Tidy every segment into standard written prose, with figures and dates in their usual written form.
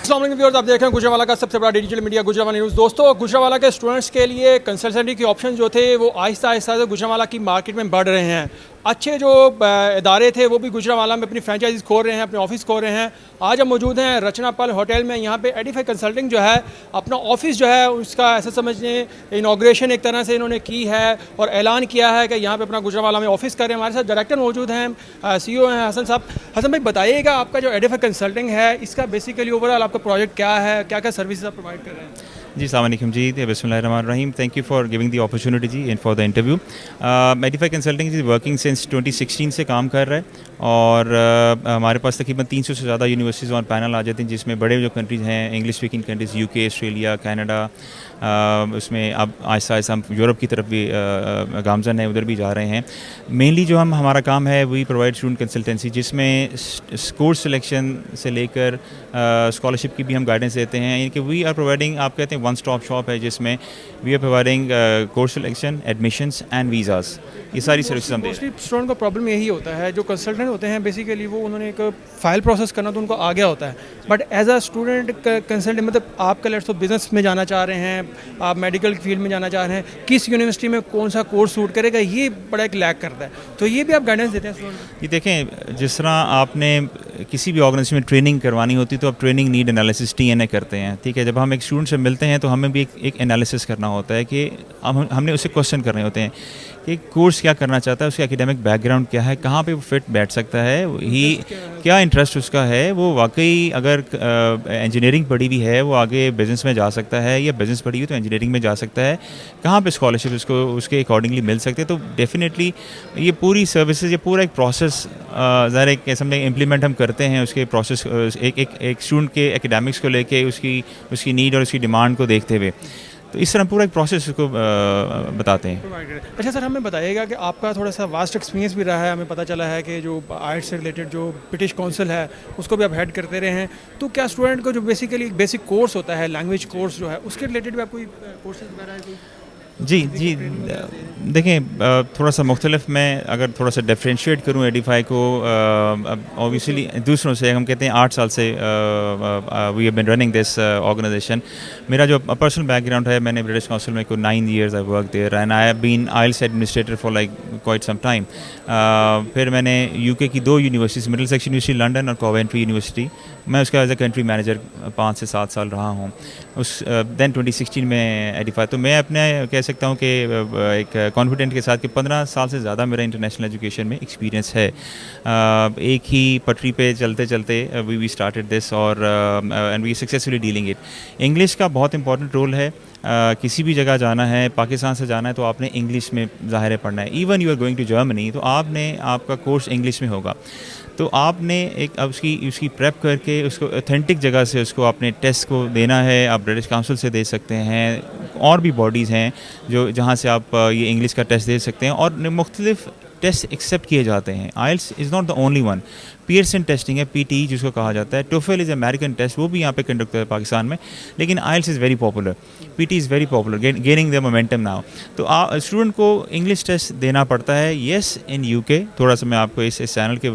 अस्सलाम वालेकुम व्यूअर्स, आप देख रहे हैं गुजरांवाला का सबसे बड़ा डिजिटल मीडिया गुजरांवाला न्यूज़। दोस्तों, गुजरांवाला के स्टूडेंट्स के लिए कंसल्टेंसी के ऑप्शन जो थे वो आहिस्ता आहिस्ता से गुजरांवाला की मार्केट में बढ़ रहे हैं। अच्छे जो इदारे थे वो भी गुजरांवाला में अपनी फ्रेंचाइजीज खोल रहे हैं, अपने ऑफिस खोल रहे हैं। आज हम मौजूद हैं रचनापल होटल में। यहाँ पे एडिफाई कंसल्टिंग जो है अपना ऑफिस जो है उसका ऐसा समझें इनाग्रेशन एक तरह से इन्होंने की है और ऐलान किया है कि यहाँ पे अपना गुजरांवाला में ऑफिस कर रहे हैं। हमारे साथ डायरेक्टर मौजूद हैं, CEO हैं हसन साहब। हसन भाई, बताइएगा आपका जो एडिफाई कंसल्टिंग है इसका बेसिकली ओवरऑल आपका प्रोजेक्ट क्या है, क्या क्या सर्विसेज आप प्रोवाइड कर रहे हैं? जी, अस्सलाम वालेकुम जी, बिस्मिल्लाहिर्रहमानिर्रहीम। Thank you for giving the opportunity जी and for the interview. Edify consulting is working since 2016 से काम कर रहा है और हमारे पास तकरीबन 300 से ज़्यादा यूनिवर्सिटीज़ और पैनल आ जाते हैं, जिसमें बड़े जो कंट्रीज़ हैं English speaking countries, UK, Australia, Canada, उसमें अब आहिस्ता आहिस्ता हम यूरोप की तरफ भी गामजन है, उधर भी जा रहे हैं। मेनली जो हमारा काम है वही प्रोवाइड स्टूडेंट कंसल्टेंसी, जिसमें कोर्स सिलेक्शन से लेकर स्कॉलरशिप की भी हम गाइडेंस देते हैं। यानी कि वी आर प्रोवाइडिंग, आप कहते हैं वन स्टॉप शॉप है, जिसमें we are providing course selection, admissions and visas, ये सारी सर्विस हम दे रहे हैं। स्टूडेंट का प्रॉब्लम यही होता है, जो कंसल्टेंट होते हैं बेसिकली वो उन्होंने एक फ़ाइल प्रोसेस करना तो उनको आ गया होता है, but as a student consultant मतलब आपका लेट्स सपोज बिजनेस में जाना चाह रहे हैं, आप मेडिकल फील्ड में जाना चाह रहे हैं, किस यूनिवर्सिटी में कौन सा कोर्स सूट करेगा, ये बड़ा एक लैक करता है। तो ये भी आप गाइडेंस देते हैं स्टूडेंट? ये देखें, जिस तरह आपने किसी भी ऑर्गेनाइजेशन में ट्रेनिंग करवानी होती है तो आप ट्रेनिंग नीड एनालिसिस TNA करते हैं, ठीक है। जब हम एक स्टूडेंट से मिलते हैं तो हमें भी एक एनालिसिस करना होता है कि हमने उससे क्वेश्चन करने होते हैं कि कोर्स क्या करना चाहता है, उसका एकेडमिक बैकग्राउंड क्या है, कहाँ पे वो फिट बैठ सकता है, ही क्या इंटरेस्ट उसका है, वो वाकई अगर इंजीनियरिंग पढ़ी हुई है वो आगे बिज़नेस में जा सकता है, या बिज़नेस पढ़ी हुई तो इंजीनियरिंग में जा सकता है, कहाँ पे स्कॉलरशिप उसको उसके अकॉर्डिंगली मिल सकते हैं। तो डेफिनेटली ये पूरी सर्विसेज, ये पूरा एक प्रोसेस ज़रा एक किस्म में इम्प्लीमेंट हम करते हैं। उसके प्रोसेस एक स्टूडेंट के एकेडमिक्स को लेके उसकी नीड और उसकी डिमांड को देखते हुए, तो इस तरह पूरा एक प्रोसेस को बताते हैं। अच्छा सर, हमें बताइएगा कि आपका थोड़ा सा वास्ट एक्सपीरियंस भी रहा है। हमें पता चला है कि जो आइट्स से रिलेटेड जो ब्रिटिश काउंसिल है उसको भी आप हेड करते रहे हैं। तो क्या स्टूडेंट को जो बेसिकली बेसिक कोर्स होता है, लैंग्वेज कोर्स जो है, उसके रिलेटेड भी आप कोई कोर्सेज वगैरह है कोई? जी, देखें, थोड़ा सा मुख्तलिफ, मैं अगर थोड़ा सा डिफ्रेंशिएट करूँ एडिफाई को, ऑब्वियसली दूसरों से हम कहते हैं 8 साल से we have been running this organization. मेरा जो पर्सनल बैकग्राउंड है, मैंने ब्रिटिश काउंसिल में कोई 9 years I work there and I have been IELTS administrator for like quite some time. फिर मैंने UK की 2 यूनिवर्सिटीज़, मिडिलसेक्स यूनिवर्सिटी लंदन और कोवेंट्री यूनिवर्सिटी, मैं उसका एज ए कंट्री मैनेजर 5 से 7 साल रहा हूँ। देन 2016 में एडिफाई, तो मैं अपने कह सकता हूँ कि एक कॉन्फिडेंट के साथ कि 15 साल से ज़्यादा मेरा इंटरनेशनल एजुकेशन में एक्सपीरियंस है। एक ही पटरी पे चलते चलते वी स्टार्टेड दिस और and we successfully dealing it. English का बहुत इंपॉर्टेंट रोल है। किसी भी जगह जाना है, पाकिस्तान से जाना है तो आपने इंग्लिश में ज़ाहिर पढ़ना है। Even you are going to Germany तो आपका कोर्स इंग्लिश में होगा। तो आपने एक अब उसकी प्रेप करके उसको ऑथेंटिक जगह से उसको अपने टेस्ट को देना है। आप ब्रिटिश काउंसिल से दे सकते हैं, और भी बॉडीज़ हैं जहाँ से आप ये इंग्लिश का टेस्ट दे सकते हैं, और मुख्तलिफ टेस्ट एक्सेप्ट किए जाते हैं। IELTS is not the only one. Pearson testing है, PTE जिसको कहा जाता है। TOEFL इज़ अमेरिकन टेस्ट, वो भी यहाँ पे कंडक्ट होता है पाकिस्तान में, लेकिन IELTS is very popular, PT is very popular, gaining the momentum now. तो स्टूडेंट को इंग्लिश टेस्ट देना पड़ता है। येस, इन UK थोड़ा सा मैं आपको इस चैनल के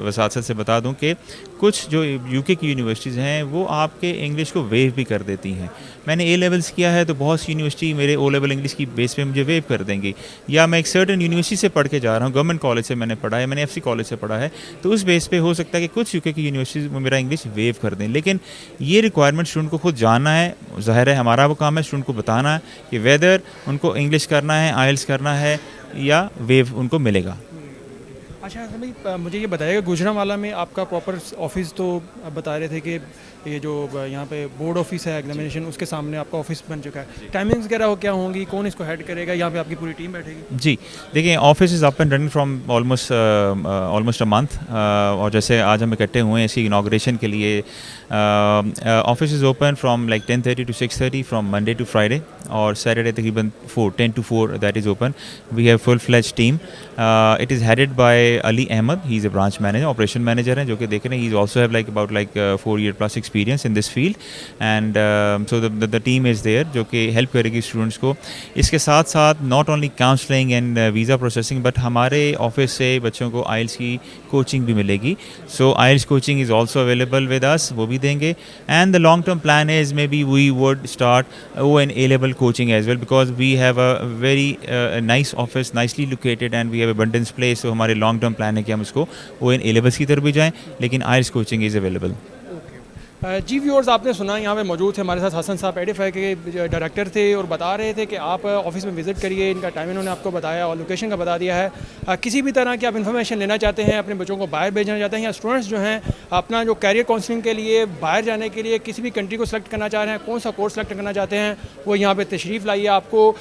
वसात से बता दूँ कि कुछ जो UK की यूनिवर्सिटीज़ हैं वो आपके इंग्लिश को वेव भी कर देती हैं। मैंने A levels किया है तो बहुत सी यूनिवर्सिटी मेरे O level इंग्लिश की बेस पे मुझे वेव कर देंगी, या मैं एक सर्टेन यूनिवर्सिटी से पढ़ के जा रहा हूँ, गवर्नमेंट कॉलेज से मैंने पढ़ा है, मैंने FC कॉलेज से पढ़ा है, तो उस बेस पे हो सकता है कि कुछ UK की यूनिवर्सिटीज़ में मेरा इंग्लिश वेव कर दें। लेकिन ये रिक्वायरमेंट स्टूडेंट को खुद जानना है। ज़ाहिर है हमारा वो काम है स्टूडेंट को बताना है कि वेदर उनको इंग्लिश करना है, आइल्स करना है, या वेव उनको मिलेगा। अच्छा भाई, मुझे ये बताइएगा गुजरांवाला में आपका प्रॉपर ऑफिस, तो आप बता रहे थे कि ये जो यहाँ पे बोर्ड ऑफिस है एग्जामिनेशन, उसके सामने आपका ऑफिस बन चुका है। टाइमिंग्स वगैरह क्या होंगी, कौन इसको हेड करेगा, यहाँ पे आपकी पूरी टीम बैठेगी? जी, देखिए, office is up and running from almost a month, और जैसे आज हम इकट्ठे हुए हैं इसकी इनाग्रेशन के लिए। Office is open from like 10:30 to 6:30 from Monday to Friday, और सैटरडे तकरीबन 10 to 4 that is open. We have full fledge team. It is headed by Ali Ahmed, he is a branch manager, operation manager ہیں, جو کہ دیکھ رہے ہیں, he is also have like about like 4 year plus experience in this field, and so the team is there جو کہ help کرے گی اسٹوڈنٹس کو. اس کے ساتھ ساتھ not only counselling and visa processing, but ہمارے آفس سے بچوں کو آئلس کی کوچنگ بھی ملے گی. So IELTS coaching is also available with us, وہ بھی دیں گے. And the long term plan is may be we would start ON A-level coaching as well, because we have a very nice office, nicely located, and we have abundance place. So ہمارے long term plan ہے کہ ہم اس کو ON A-levels کی طرف بھی جائیں, لیکن آئلس کوچنگ از اویلیبل. جی ویورز, آپ نے سنا یہاں پہ موجود تھے ہمارے ساتھ حسن صاحب, ایڈیفائی کے ڈائریکٹر تھے, اور بتا رہے تھے کہ آپ آفس میں وزٹ کریے, ان کا ٹائم انہوں نے آپ کو بتایا اور لوکیشن کا بتا دیا ہے. کسی بھی طرح کی آپ انفارمیشن لینا چاہتے ہیں, اپنے بچوں کو باہر بھیجنا چاہتے ہیں, یا اسٹوڈنٹس جو ہیں اپنا جو کیریئر کاؤنسلنگ کے لیے باہر جانے کے لیے کسی بھی کنٹری کو سلیکٹ کرنا چاہ رہے ہیں, کون سا کورس سلیکٹ کرنا چاہتے ہیں, وہ یہاں پہ تشریف لائیے. آپ کو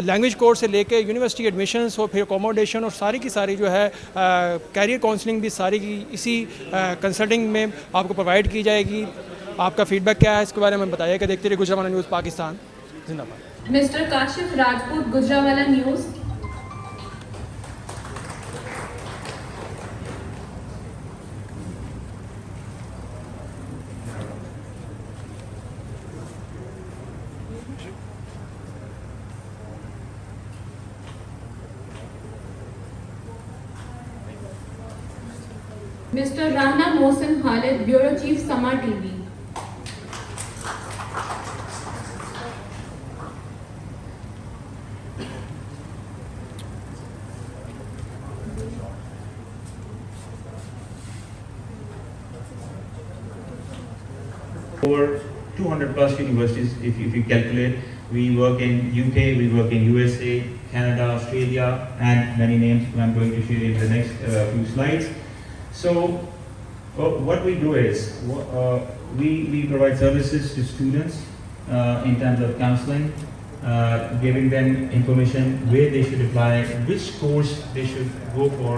لینگویج کورس سے لے کے یونیورسٹی ایڈمیشنس اور پھر اکوموڈیشن اور ساری کی ساری جو ہے کیریئر کاؤنسلنگ بھی ساری کی اسی کنسلٹنگ میں آپ کو پرووائڈ کی جائے گی. آپ کا فیڈ بیک کیا ہے اس کے بارے میں بتائیے کہ دیکھتے رہیے گجرانوالا نیوز پاکستان زندہ باد. Mister Kashif Rajput, Gujranwala news. Mister Rana Mohsin Khalid, bureau chief, Samaa TV. Over 200 plus universities, if you calculate. We work in UK, we work in USA, Canada, Australia, and many names I'm going to share in the next few slides. So what we do is we provide services to students in terms of counseling, giving them information where they should apply, which course they should go for,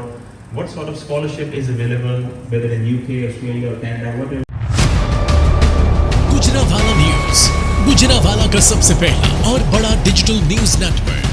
what sort of scholarship is available, whether in UK, Australia or Canada, whatever. Gujranwala news, Gujranwala का सबसे पहला और बड़ा digital news network.